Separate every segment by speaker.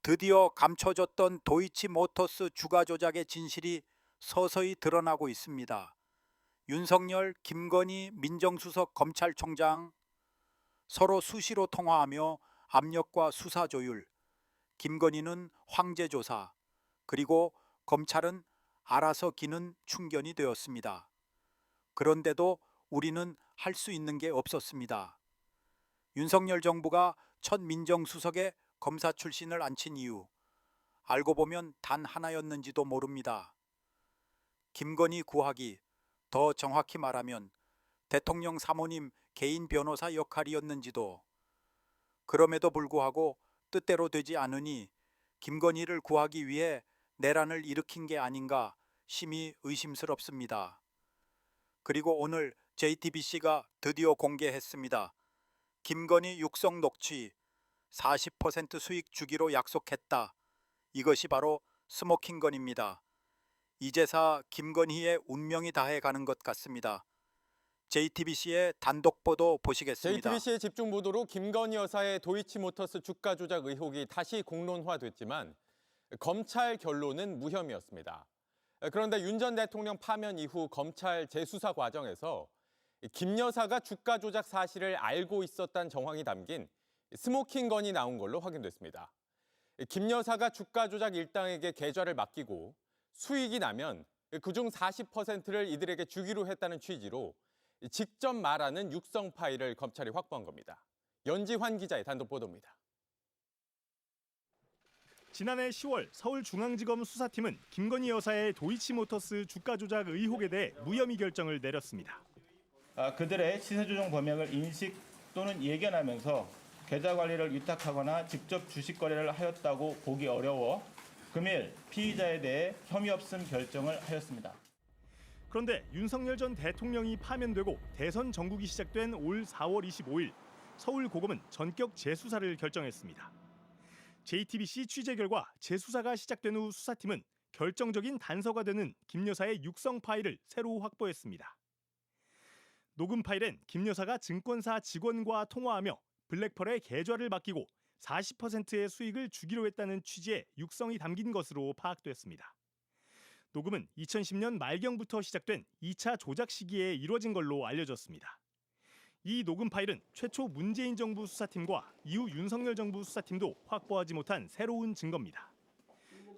Speaker 1: 드디어 감춰졌던 도이치모터스 주가 조작의 진실이 서서히 드러나고 있습니다. 윤석열, 김건희 민정수석 검찰총장 서로 수시로 통화하며 압력과 수사 조율, 김건희는 황제 조사, 그리고 검찰은 알아서 기는 충견이 되었습니다. 그런데도 우리는 할 수 있는 게 없었습니다. 윤석열 정부가 첫 민정수석에 검사 출신을 앉힌 이유, 알고 보면 단 하나였는지도 모릅니다. 김건희 구하기, 더 정확히 말하면 대통령 사모님 개인 변호사 역할이었는지도. 그럼에도 불구하고 뜻대로 되지 않으니 김건희를 구하기 위해 내란을 일으킨 게 아닌가 심히 의심스럽습니다. 그리고 오늘 JTBC가 드디어 공개했습니다. 김건희 육성 녹취 40% 수익 주기로 약속했다. 이것이 바로 스모킹건입니다. 이제사 김건희의 운명이 다해가는 것 같습니다. JTBC의 단독 보도 보시겠습니다.
Speaker 2: JTBC의 집중 보도로 김건희 여사의 도이치모터스 주가 조작 의혹이 다시 공론화됐지만 검찰 결론은 무혐의였습니다. 그런데 윤 전 대통령 파면 이후 검찰 재수사 과정에서 김 여사가 주가 조작 사실을 알고 있었다는 정황이 담긴 스모킹 건이 나온 걸로 확인됐습니다. 김 여사가 주가 조작 일당에게 계좌를 맡기고 수익이 나면 그중 40%를 이들에게 주기로 했다는 취지로 직접 말하는 육성 파일을 검찰이 확보한 겁니다. 연지환 기자의 단독 보도입니다.
Speaker 3: 지난해 10월 서울중앙지검 수사팀은 김건희 여사의 도이치모터스 주가 조작 의혹에 대해 무혐의 결정을 내렸습니다.
Speaker 4: 그들의 시세 조정 범행을 인식 또는 예견하면서 계좌 관리를 위탁하거나 직접 주식 거래를 하였다고 보기 어려워 금일 피의자에 대해 혐의 없음 결정을 하였습니다.
Speaker 3: 그런데 윤석열 전 대통령이 파면되고 대선 전국이 시작된 올 4월 25일 서울고검은 전격 재수사를 결정했습니다. JTBC 취재 결과 재수사가 시작된 후 수사팀은 결정적인 단서가 되는 김 여사의 육성 파일을 새로 확보했습니다. 녹음 파일엔 김 여사가 증권사 직원과 통화하며 블랙펄에 계좌를 맡기고 40%의 수익을 주기로 했다는 취지의 육성이 담긴 것으로 파악됐습니다. 녹음은 2010년 말경부터 시작된 2차 조작 시기에 이뤄진 걸로 알려졌습니다. 이 녹음 파일은 최초 문재인 정부 수사팀과 이후 윤석열 정부 수사팀도 확보하지 못한 새로운 증거입니다.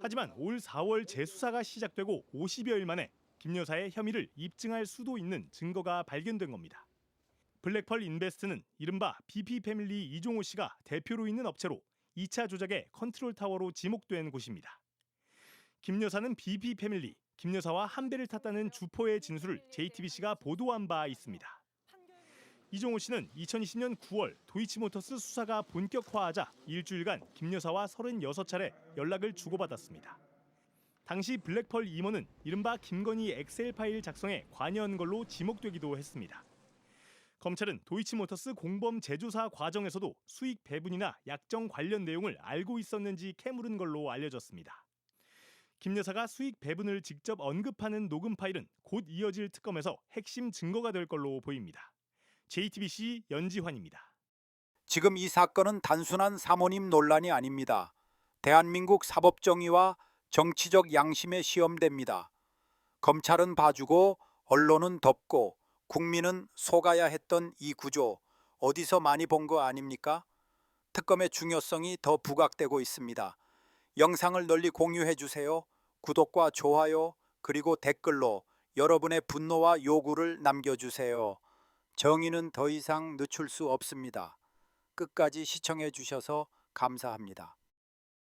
Speaker 3: 하지만 올 4월 재수사가 시작되고 50여일 만에 김 여사의 혐의를 입증할 수도 있는 증거가 발견된 겁니다. 블랙펄 인베스트는 이른바 BP패밀리 이종호 씨가 대표로 있는 업체로 2차 조작의 컨트롤 타워로 지목된 곳입니다. 김 여사는 BP패밀리, 김 여사와 한 배를 탔다는 주포의 진술을 JTBC가 보도한 바 있습니다. 이종호 씨는 2020년 9월 도이치모터스 수사가 본격화하자 일주일간 김 여사와 36차례 연락을 주고받았습니다. 당시 블랙펄 임원은 이른바 김건희 엑셀 파일 작성에 관여한 걸로 지목되기도 했습니다. 검찰은 도이치모터스 공범 재조사 과정에서도 수익 배분이나 약정 관련 내용을 알고 있었는지 캐물은 걸로 알려졌습니다. 김 여사가 수익 배분을 직접 언급하는 녹음 파일은 곧 이어질 특검에서 핵심 증거가 될 걸로 보입니다. JTBC 연지환입니다.
Speaker 1: 지금 이 사건은 단순한 사모님 논란이 아닙니다. 대한민국 사법정의와 정치적 양심의 시험대입니다. 검찰은 봐주고 언론은 덮고 국민은 속아야 했던 이 구조, 어디서 많이 본 거 아닙니까? 특검의 중요성이 더 부각되고 있습니다. 영상을 널리 공유해 주세요. 구독과 좋아요 그리고 댓글로 여러분의 분노와 요구를 남겨주세요. 정의는 더 이상 늦출 수 없습니다. 끝까지 시청해 주셔서 감사합니다.